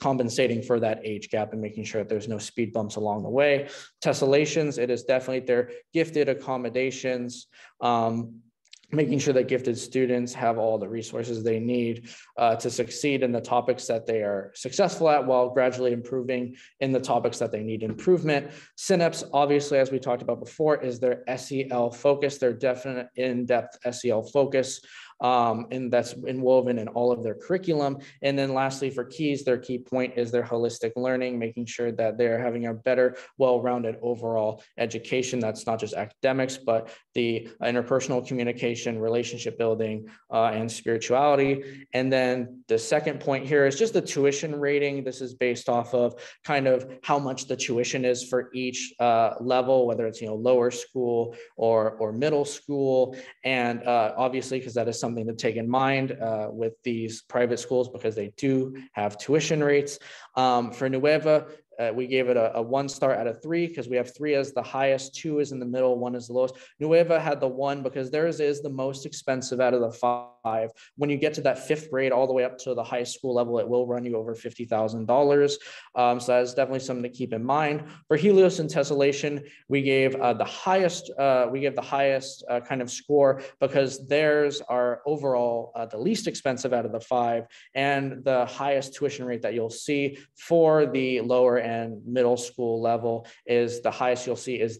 compensating for that age gap and making sure that there's no speed bumps along the way. Tessellations, it is definitely their gifted accommodations, making sure that gifted students have all the resources they need to succeed in the topics that they are successful at, while gradually improving in the topics that they need improvement. Synapse, obviously, as we talked about before, is their SEL focus, their definite in-depth SEL focus. And that's woven in all of their curriculum. And then lastly, for Keys, their key point is their holistic learning, making sure that they're having a better, well-rounded overall education. That's not just academics, but the interpersonal communication, relationship building, and spirituality. And then the second point here is just the tuition rating. This is based off of kind of how much the tuition is for each level, whether it's lower school or middle school. And obviously, because that is something to take in mind with these private schools, because they do have tuition rates. For Nueva, we gave it a 1 star out of 3 because we have 3 as the highest, 2 is in the middle, 1 is the lowest. Nueva had the 1 because theirs is the most expensive out of the 5. When you get to that 5th grade all the way up to the high school level, it will run you over $50,000. So that is definitely something to keep in mind. For Helios and Tessellation, we gave the highest kind of score because theirs are overall the least expensive out of the 5 and the highest tuition rate that you'll see for the lower and middle school level is the highest you'll see is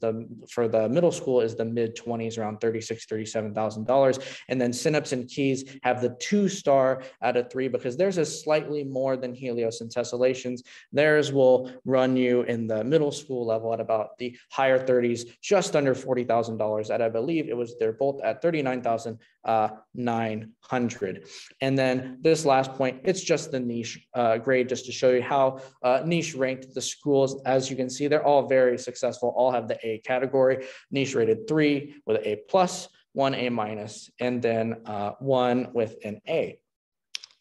for the middle school is the mid-20s, around $36,000, $37,000. And then Synapse and Keys have the 2-star out of 3 because theirs is slightly more than Helios and Tessellations. Theirs will run you in the middle school level at about the higher 30s, just under $40,000. And I believe they're both at $39,900. And then this last point, it's just the niche grade, just to show you how niche ranked the schools. As you can see, they're all very successful, all have the A category, niche rated 3 with an A+, 1 A-, and then 1 with an A.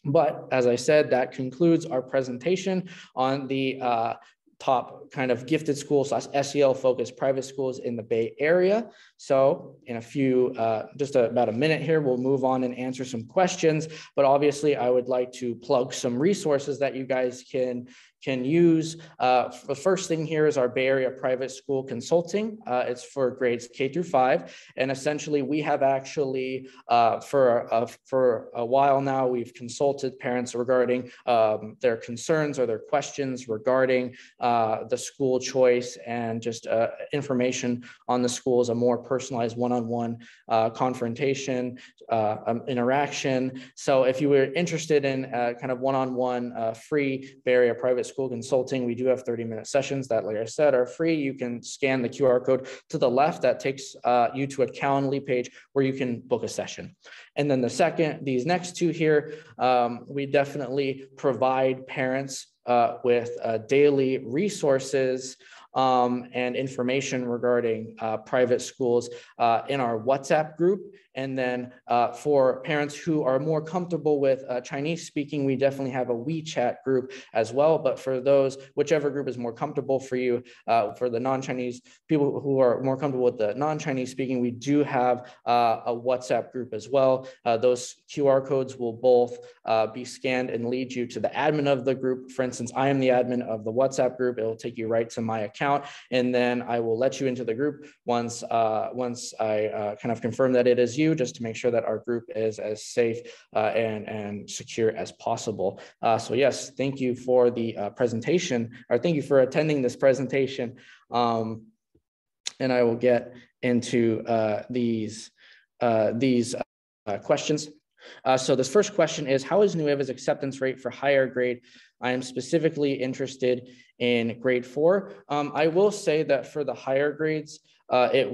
But as I said, that concludes our presentation on the top kind of gifted schools / SEL focused private schools in the Bay Area. So in a few, just about a minute here, we'll move on and answer some questions. But obviously I would like to plug some resources that you guys can use. The first thing here is our Bay Area private school consulting. It's for grades K through 5. And essentially we have actually, for a while now, we've consulted parents regarding their concerns or their questions regarding the school choice and just information on the schools, a more personalized one-on-one confrontation, interaction. So if you were interested in kind of one-on-one free Bay Area private school consulting, we do have 30-minute sessions that, like I said, are free. You can scan the QR code to the left that takes you to a Calendly page where you can book a session. And then these next two here, we definitely provide parents with daily resources and information regarding private schools in our WhatsApp group. And then for parents who are more comfortable with Chinese speaking, we definitely have a WeChat group as well. But for those, whichever group is more comfortable for you, for the non-Chinese people who are more comfortable with the non-Chinese speaking, we do have a WhatsApp group as well. Those QR codes will both be scanned and lead you to the admin of the group. For instance, I am the admin of the WhatsApp group. It will take you right to my account, and then I will let you into the group once I kind of confirm that it is you, just to make sure that our group is as safe and secure as possible. So yes, thank you for the presentation, or thank you for attending this presentation. And I will get into these questions. So this first question is, how is Nueva's acceptance rate for higher grade? I am specifically interested in grade 4. I will say that for the higher grades, it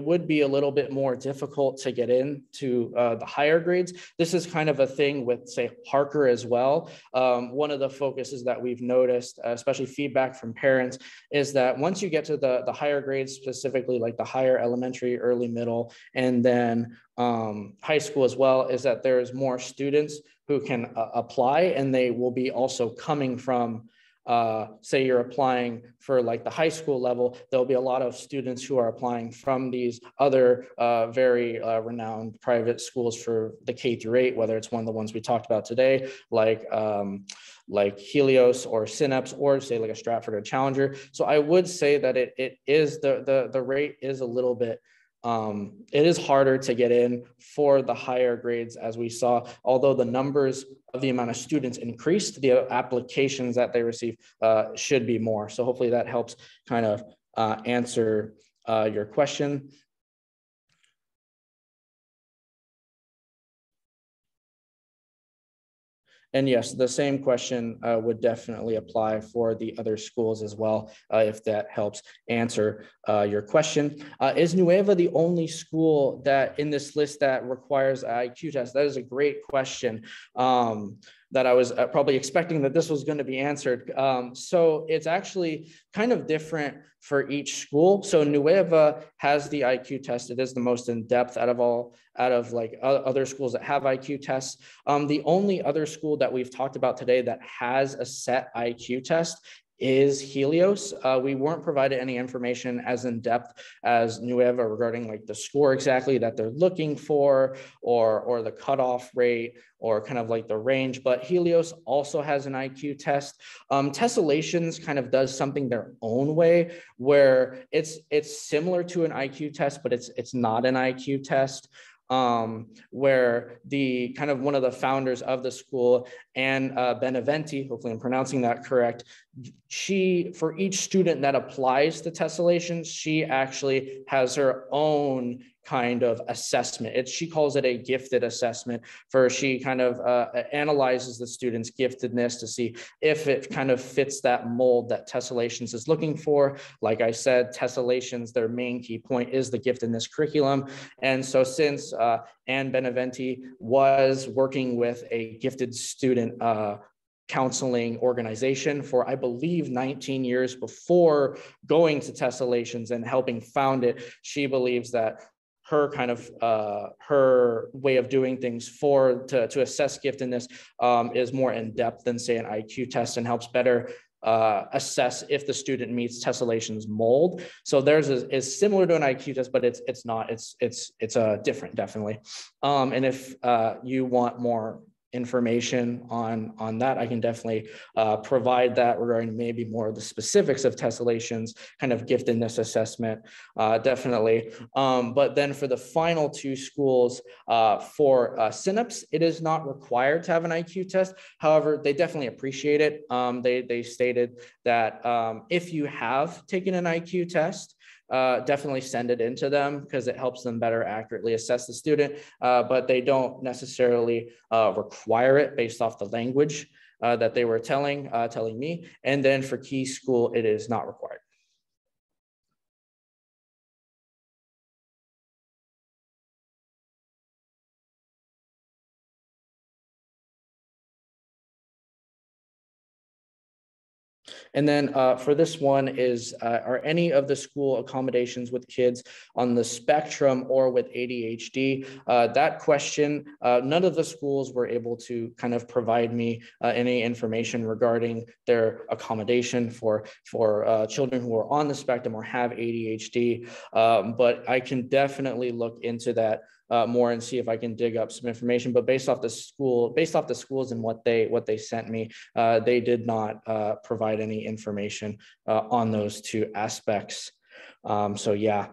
would be a little bit more difficult to get into the higher grades. This is kind of a thing with, say, Parker as well. One of the focuses that we've noticed, especially feedback from parents, is that once you get to the higher grades, specifically like the higher elementary, early, middle, and then high school as well, is that there's more students who can apply, and they will be also coming from, say you're applying for like the high school level, there'll be a lot of students who are applying from these other very renowned private schools for the K through 8, whether it's one of the ones we talked about today, like Helios or Synapse, or say like a Stratford or Challenger. So I would say that it is the rate is a little bit, it is harder to get in for the higher grades, as we saw. Although the numbers of the amount of students increased, the applications that they receive should be more. So hopefully that helps kind of answer your question. And yes, the same question would definitely apply for the other schools as well, if that helps answer your question. Is Nueva the only school that in this list that requires an IQ test? That is a great question. That I was probably expecting that this was going to be answered. So it's actually kind of different for each school. So Nueva has the IQ test. It is the most in-depth out of like other schools that have IQ tests. The only other school that we've talked about today that has a set IQ test is Helios. We weren't provided any information as in depth as Nueva regarding like the score exactly that they're looking for, or the cutoff rate, or kind of like the range, but Helios also has an IQ test. Tessellations kind of does something their own way, where it's similar to an IQ test, but it's not an IQ test. Where the kind of one of the founders of the school, and Beneventi, hopefully I'm pronouncing that correct, for each student that applies to Tessellations, she actually has her own kind of assessment. She calls it a gifted assessment. She kind of analyzes the student's giftedness to see if it kind of fits that mold that Tessellations is looking for. Like I said, Tessellations, their main key point is the giftedness curriculum. And so since Anne Beneventi was working with a gifted student counseling organization for, I believe, 19 years before going to Tessellations and helping found it, she believes that her kind of her way of doing things to assess giftedness is more in depth than, say, an IQ test, and helps better assess if the student meets Tessellations mold. So theirs is similar to an IQ test, but it's not. It's different, definitely. And if you want more information on that, I can definitely provide that regarding maybe more of the specifics of Tessellations kind of giftedness assessment, definitely. But then for the final two schools, for Synapse, it is not required to have an IQ test. However, they definitely appreciate it. They stated that if you have taken an IQ test, definitely send it into them because it helps them better accurately assess the student, but they don't necessarily require it based off the language that they were telling me. And then for Key School, it is not required. And then for this one is, are any of the school accommodations with kids on the spectrum or with ADHD? That question, none of the schools were able to kind of provide me any information regarding their accommodation for children who are on the spectrum or have ADHD. But I can definitely look into that more and see if I can dig up some information. But based off the schools and what they sent me, they did not provide any information on those two aspects. So yeah,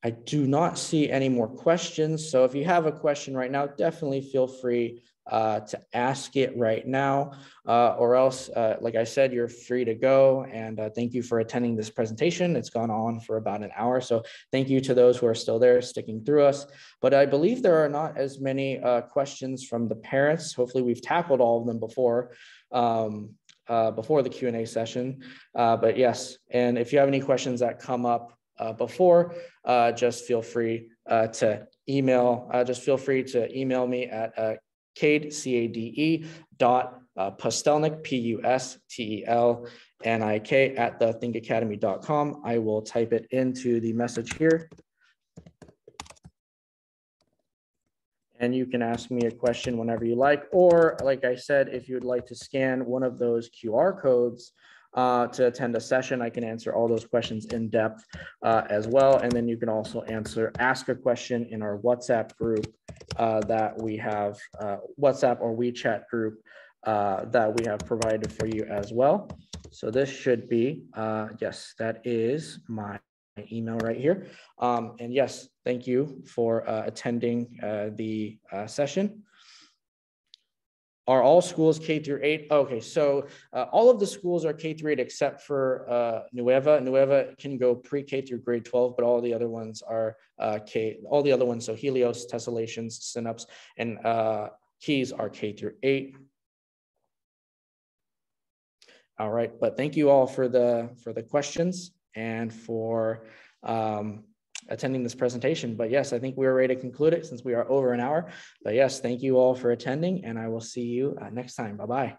I do not see any more questions. So if you have a question right now, definitely feel free to ask it right now, or else, like I said, you're free to go. And thank you for attending this presentation. It's gone on for about an hour. So thank you to those who are still there sticking through us. But I believe there are not as many questions from the parents. Hopefully we've tackled all of them before the Q&A session. But yes, and if you have any questions that come up before, just feel free to email. Email me at Cade, C-A-D-E, Pustelnik, P-U-S-T-E-L-N-I-K at thethinkacademy.com. I will type it into the message here. And you can ask me a question whenever you like, or like I said, if you'd like to scan one of those QR codes to attend a session, I can answer all those questions in depth as well. And then you can also ask a question in our WhatsApp group that we have, WhatsApp or WeChat group that we have provided for you as well. So this should be, yes, that is my email right here. And yes, thank you for attending the session. Are all schools K through 8? Okay, so all of the schools are K through 8 except for Nueva. Nueva can go pre-K through grade 12, but all the other ones are all the other ones, so Helios, Tessellations, Synapse, and Keys are K through 8. All right, but thank you all for the questions and for attending this presentation. But yes, I think we're ready to conclude it since we are over an hour. But yes, thank you all for attending, and I will see you next time. Bye-bye.